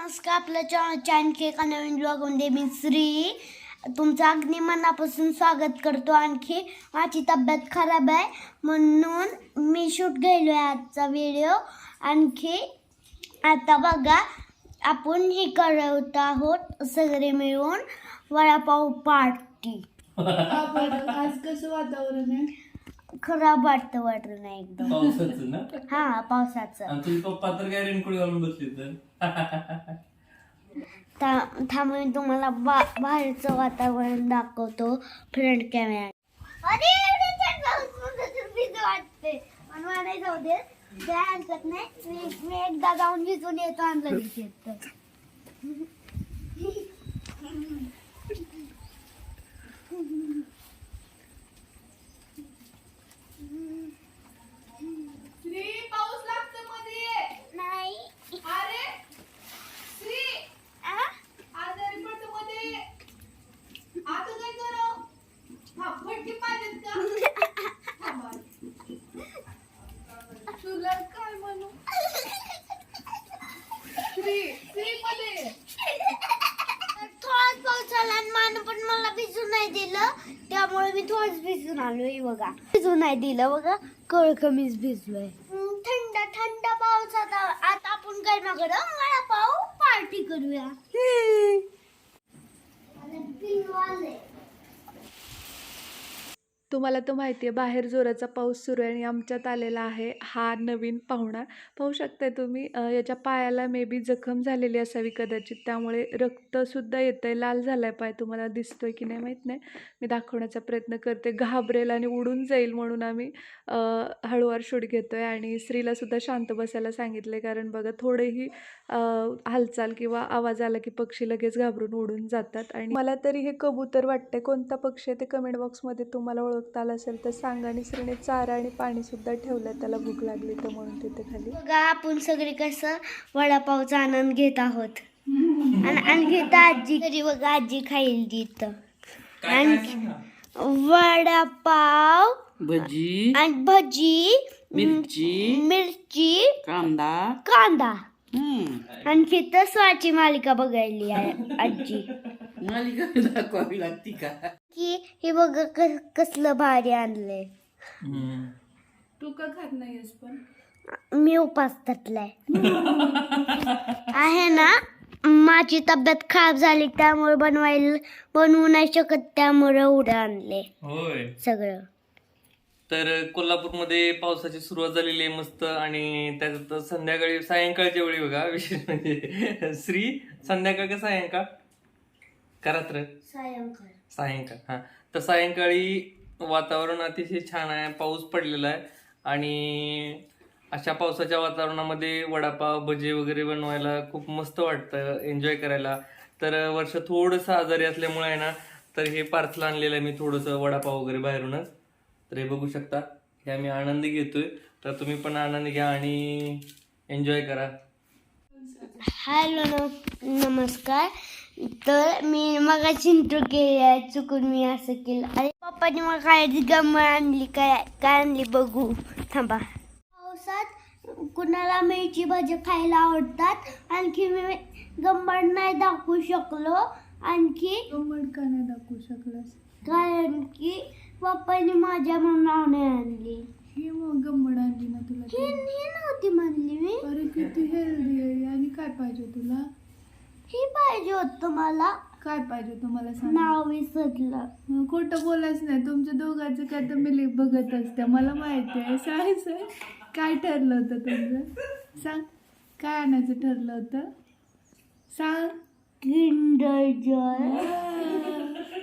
नमस्कार, आपल्या चॅनलच्या एका नवीन ब्लॉगमध्ये मी श्री तुमचं अगदी मनापासून स्वागत करतो. आणखी माझी तब्येत खराब आहे म्हणून मी शूट घ्यायलो आहे आजचा व्हिडिओ. आणखी आता बघा आपण हे करत आहोत सगळे मिळून वडापाव पार्टी. आज कसं वातावरण आहे? खराब वाटत नाही एकदम. पावसाचं ना? हा, पावसाचं. आणि तुझे पप्पा तर काय रेनकोट घालून बसले तर थांब मी तुम्हाला बाहेरचं वातावरण दाखवतो फ्रंट कॅमेरा. अरे वाटते मला नाही जाऊ दे, काय हरकत नाही. मी एकदा जाऊन भिजून येतो आणि लगेच येतो. पाऊस लागतो मध्ये नाही अरे श्री आजारी पडतो मध्ये आता काय करू? हा फटके पाहिजेत का? तुला काय म्हणू? श्री मध्ये थोडाच पाऊस आला आणि मान पण मला भिजून नाही दिलं, त्यामुळे मी थोडंच भिजून आलोय. बघा भिजून नाही दिलं, बघा कळ कमीच भिजलोय. थंड थंड पावसात आता आपण काय ना गरम वडापाव पार्टी करूया. तुम्हाला तर माहिती आहे बाहेर जोराचा पाऊस सुरू आहे आणि आमच्यात आलेला आहे हा नवीन पाहुणा. पाहू शकताय तुम्ही, याच्या पायाला मे बी जखम झालेली असावी कदाचित, त्यामुळे रक्तसुद्धा येतं आहे. लाल झाला आहे पाय, तुम्हाला दिसतोय की नाही माहीत नाही. मी दाखवण्याचा प्रयत्न करते. घाबरेल आणि उडून जाईल म्हणून आम्ही हळूवार शूट घेतो आहे. आणि स्त्रीलासुद्धा शांत बसायला सांगितले, कारण बघा थोडेही हालचाल किंवा आवाज आला की पक्षी लगेच घाबरून उडून जातात. आणि मला तरी हे कबूतर वाटते. कोणता पक्षी आहे ते कमेंट बॉक्समध्ये तुम्हाला ओळखता आला असेल तर सांगा. आणि स्त्रीने चारा आणि पाणी सुद्धा ठेवलं, त्याला भूक लागली तर म्हणून तिथे खाली. बघा आपण सगळे कसं वडापावचा आनंद घेत आहोत. आणखी आजी तरी बघा आजी खाईल तिथं. आणखी वडापाव, भजी, आणि भजी, मिरची, कांदा. आणखी तर स्वाची मालिका बघायली आहे आजी. मालिका दाखवावी लागती का? की हे बघ कसलं भारी आणलंय. तू का खात नाहीस? पण मी उपास धरलाय आहे ना. माझी तब्येत खराब झाली त्यामुळे बनवू नाही शकत, त्यामुळे एवढं आणले होय. सगळं. तर कोल्हापूरमध्ये पावसाची सुरुवात झालेली आहे मस्त. आणि त्याच्यात संध्याकाळी सायंकाळच्या वेळी बघा विशेष म्हणजे श्री संध्याकाळ का सायंकाळ का रात्र? सायंकाळ. हा, तर सायंकाळी वातावरण अतिशय छान आहे, पाऊस पडलेला आहे. आणि अशा पावसाच्या वातावरणामध्ये वडापाव भजे वगैरे बनवायला खूप मस्त वाटतं, एन्जॉय करायला. तर वर्ष थोडंसं आजारी असल्यामुळे आहे ना, तर हे पार्सल आणलेलं आहे मी थोडंसं वडापाव वगैरे बाहेरूनच. तर हे बघू शकता, हे आम्ही आनंद घेतोय. तर तुम्ही पण आनंद घ्या आणि एन्जॉय करा. हॅलो नमस्कार. तर मी मगाची इंट्रो केली आहे, चुकून मी असं केलं. अरे पप्पाने मला काय गम आणली, काय आणली बघू थांबा. पावसात कुणाला मेथीची भाजी खायला आवडतात. आणखी मी गंमत नाही दाखवू शकलो. आणखी गंमत का नाही दाखवू शकलास? कारण की पप्पाने माझ्या नावाने आणली. ही मग गंमत आणली ना तुला? ही नव्हती म्हणली मी. अरे किती हेल्दी आहे. आणि काय पाहिजे तुला? ही पाहिजे होतं मला. काय पाहिजे तुम्हाला सांग? नाव विसरलं. खोटं बोलायचं नाही. तुमच्या दोघांचं काय तर मी बघत असते, मला माहिती आहे. सांगायचं काय ठरलं होतं तुमचं? सांग, काय आणायचं ठरलं होतं? सांग. Kinder Joy.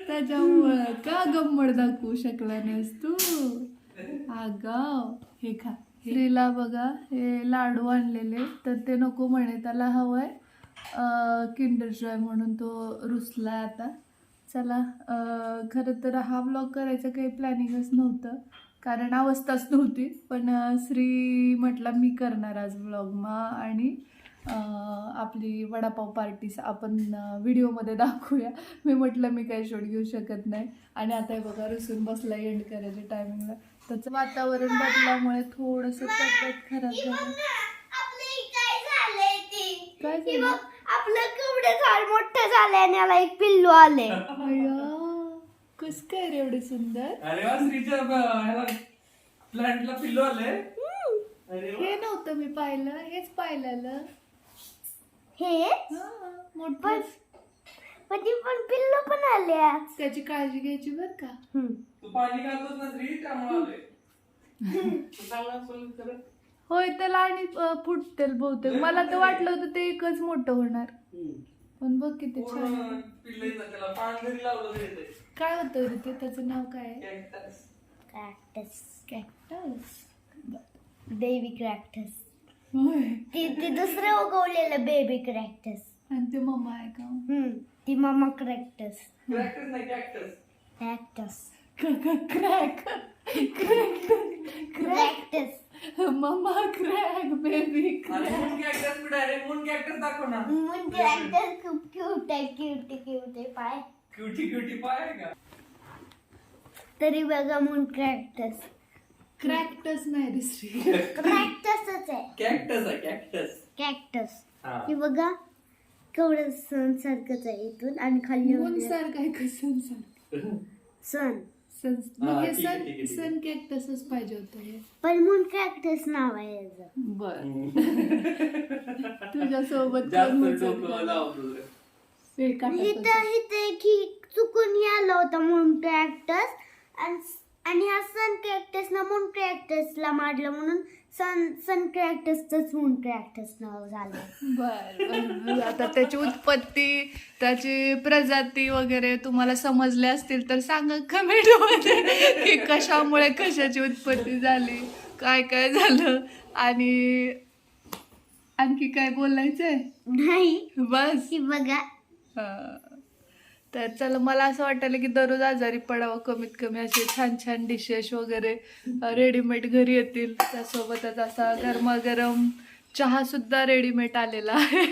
त्याच्यामुळं का गंमत दाखवू शकला नाहीस तू? अगं हे खा. श्रीला बघा हे लाडू आणलेले, तर ते नको म्हणे, त्याला हवंय किंडर जॉय म्हणून तो रुसला आता. चला, खरं तर हा व्लॉग करायचं काही प्लॅनिंगच नव्हतं, कारण अवस्थाच नव्हती. पण श्री म्हटला मी करणार आज व्लॉग आणि आपली वडापाव पार्टी आपण व्हिडिओमध्ये दाखवूया. मी म्हटलं मी काही शूट घेऊ शकत नाही. आणि आता हे बघा रुसून बसला एंड करायच्या टायमिंगला. त्याचं वातावरण बदलामुळे थोडंसं तब्येत खराब झालं. काय झालं? आपलं केवढे झाड मोठं झालंय आणि याला एक पिल्लू आले. कस काय रे एवढे सुंदर. अरे वा, श्रीच्या ह्याला प्लांटला पिल्लू आले. अरे वा. हे नव्हतं मी पाहिलं, हेच पाहिलेलं. हे मोठं म्हणजे पण पिल्लू पण आले आज. त्याची काळजी घ्यायची बर का. तू पाणी घालतोस ना श्री, त्यामुळे आले. तू चांगला असेल तर. होय, त्याला आणि फुटतेल बहुतेक. मला तर वाटलं होतं ते एकच मोठं होणार, पण बघ किती छान आहे. पिल्लू येतात त्याला, पाणी जरी लावलं तरी येते. काय होतं रे ते, त्याचं नाव काय आहे? कॅक्टस. क्रॅक्टस, कॅक्टस. बेबी क्रॅक्टस. होय. ते दुसरं उगवलेलं बेबी क्रॅक्टस. आणि ते मम्मा आहे का? ती मामा क्रॅक्टस. क्रॅक्टस नाही, कॅक्टस. क्रॅक्टस. Crack cactus. मम्मा क्रॅक बेबी आणि मून कॅक्टस मी डायरेक्ट मून कॅक्टस दाखव ना. मून क्रॅक्टस खूप क्यूट आहे, क्यूट आहे पाय. क्युटी पाय आहे का? तरी बघा मून क्रॅक्टस. क्रॅक्टस नाही रे श्री. क्रॅक्टसच आहे. कॅक्टस आहे, कॅक्टस. कॅक्टस. हा. हे बघा केवढं सण सारखंच आहे इथून आणि खाली मून सारखं आहे का? सन सारखं. सण. सन हा, मग हे ठीक आहे, सन ठीक आहे. सन कॅक्टसच पाहिजे होतं हे. पण मून क्रॅक्टस नाव आहे याचं. बर. तुझ्यासोबत जास्त कोण होतं डोकं का? लावतो रे. हे काटातच. इथं चुकून आला होता मून क्रॅक्टस आणि हा सन क्रॅक्टस ना मून क्रॅक्टसला मारलं म्हणून सन क्रॅक्टसच मून क्रॅक्टस नाव झालं. बर. आता त्याची उत्पत्ती, त्याची प्रजाती वगैरे तुम्हाला समजले असतील तर सांगा कमेंट मध्ये की कशामुळे कशाची उत्पत्ती झाली, काय काय झालं, आणि आणखी काय बोलायचंय. नाही बस. ही बघा. हा. तर चला, मला असं वाटायला की दररोज आजारी पडावं, कमीत कमी असे छान छान डिशेस वगैरे रेडीमेड घरी येतील. त्यासोबतच असा गरमागरम चहा सुद्धा रेडीमेड आलेला आहे.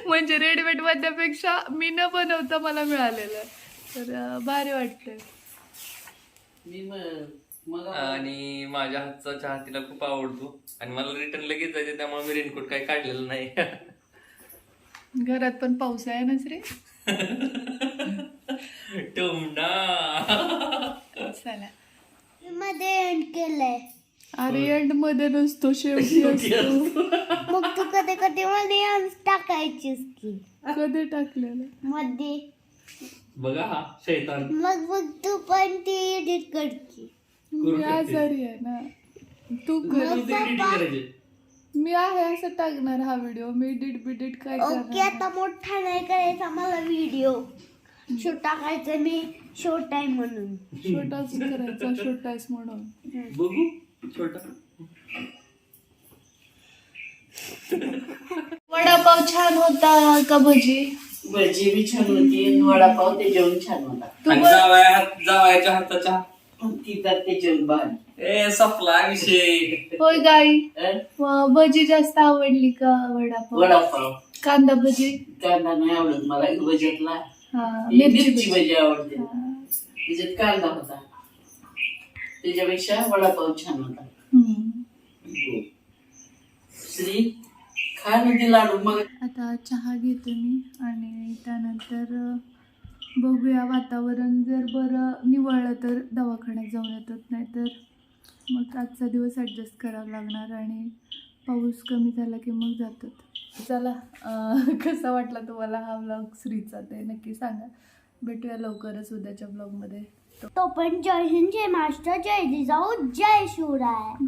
म्हणजे रेडीमेड मधल्यापेक्षा मी न बनवता मला मिळालेलं आहे. तर भारी वाटतंय. मी मग आणि माझ्या हातचा चहा तिला खूप आवडतो आणि मला रिटर्न लगेच जायचं, त्यामुळे मी रेनकोट काही काढलेलं नाही. घरात पण पाऊस आहे ना श्री. टोमना. चला. मध्ये एंड केलंय. अरे एंड मध्ये नसतो, शेवटी असतो. मग तू कधी कधी मध्ये टाकायचीस की कधी टाकलेलं? मध्ये. बघा हा शैतान. मग तू पण ती एडिट करची. मी आजारी आहे ना. तू कर. तू ते edit करायचे. मी आहे असं टाकणार हा व्हिडिओ. मी डिट काय ओके, करणार. आता मोठा नाही करायचा मला व्हिडिओ. शो टाकायचं मी शॉर्ट आहे म्हणून. छोटाच करायचा, छोटाच म्हणून. बघू छोटा. वडापाव छान होता का भजी? भजी बी छान होती आणि वडापाव ते जेवण छान होता. आणि जावयाच्या हाताचा तिथं ते जेवण भारी. सपला विषय. होय गाई. अं? भजी जास्त आवडली का वडापाव? वडापाव. कांदा भजी? कांदा नाही आवडत मला भजीतला. हा, मिरची भजी. भजी आवडते. हा. त्याच्यात कांदा होता, त्याच्यापेक्षा वडापाव छान होता. हम्म. श्री खा नदी लाडू. मग आता चहा घेते मी आणि त्यानंतर बघूया, वातावरण जर बरं निवळलं तर दवाखान्यात जाऊन येतात, नाहीतर मग आजचा दिवस ॲडजस्ट करावा लागणार आणि पाऊस कमी झाला की मग जातात. चला, कसा वाटला तुम्हाला हा व्लॉग श्रीचा ते नक्की सांगा. भेटूया लवकरच उद्याच्या ब्लॉगमध्ये. तो पण जय हिंद, जय महाराष्ट्र, जय जिजाऊ, जय शिवराय.